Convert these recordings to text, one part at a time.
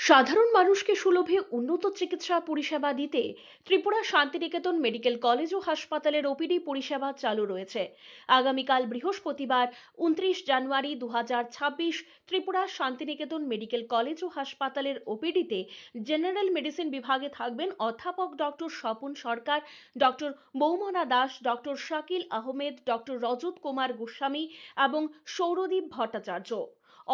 সাধারণ মানুষকে সুলভে উন্নত চিকিৎসা পরিষেবা দিতে ত্রিপুরা শান্তিনিকেতন মেডিকেল কলেজ ও হাসপাতালের ওপিডি পরিষেবা চালু রয়েছে। আগামীকাল বৃহস্পতিবার 29 জানুয়ারি 2026 ত্রিপুরা শান্তিনিকেতন মেডিকেল কলেজ ও হাসপাতালের ওপিডিতে জেনারেল মেডিসিন বিভাগে থাকবেন অধ্যাপক doctor Swapan Sarkar, doctor Moumana Das, doctor Shakil Ahmed, doctor Rajat Kumar Goswami এবং সৌরদীপ ভট্টাচার্য।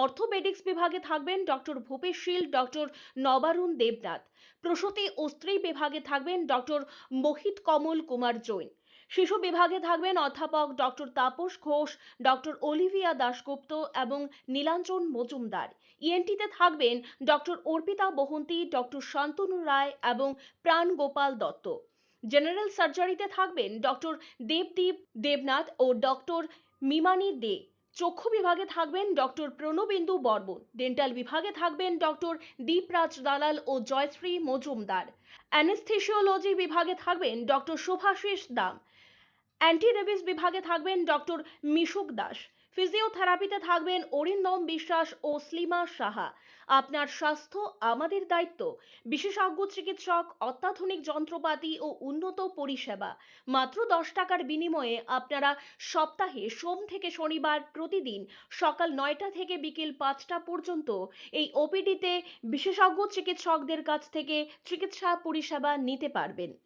অর্থোপেডিক্স বিভাগে থাকবেন ডক্টর ভূপেশ শীল, ডক্টর নবারুণ দেবনাথ। প্রসূতি ও স্ত্রী বিভাগে থাকবেন ডক্টর মোহিত কমল কুমার জৈন। শিশু বিভাগে থাকবেন অধ্যাপক doctor Tapas Ghosh, doctor Olivia Dasgupta এবং নীলাঞ্জন মজুমদার। ইএনটিতে থাকবেন ডক্টর অর্পিতা বহন্তি, ডক্টর শান্তনু রায় এবং প্রাণ গোপাল দত্ত। জেনারেল সার্জারিতে থাকবেন ডক্টর দেবদীপ দেবনাথ ও ডক্টর মিমানি দে। চক্ষু বিভাগে থাকবেন ডক্টর প্রণবেন্দু বর্মন। ডেন্টাল বিভাগে থাকবেন ডক্টর দীপরাজ দালাল ও জয়শ্রী মজুমদার। অ্যানেস্থেসিওলজি বিভাগে থাকবেন ডক্টর শুভাশিস দাম। অ্যান্টি রেবিস বিভাগে থাকবেন ডক্টর মিশুক দাস। ফিজিওথেরাপিতে থাকবেন অরিন্দম বিশ্বাস ও স্লিমা সাহা। আপনার স্বাস্থ্য আমাদের দায়িত্ব। বিশেষজ্ঞ চিকিৎসক, অত্যাধুনিক যন্ত্রপাতি ও উন্নত পরিষেবা। মাত্র 10 টাকার বিনিময়ে আপনারা সপ্তাহে সোম থেকে শনিবার প্রতিদিন সকাল 9টা থেকে বিকেল 5টা পর্যন্ত এই ওপিডিতে বিশেষজ্ঞ চিকিৎসকদের কাছ থেকে চিকিৎসা পরিষেবা নিতে পারবেন।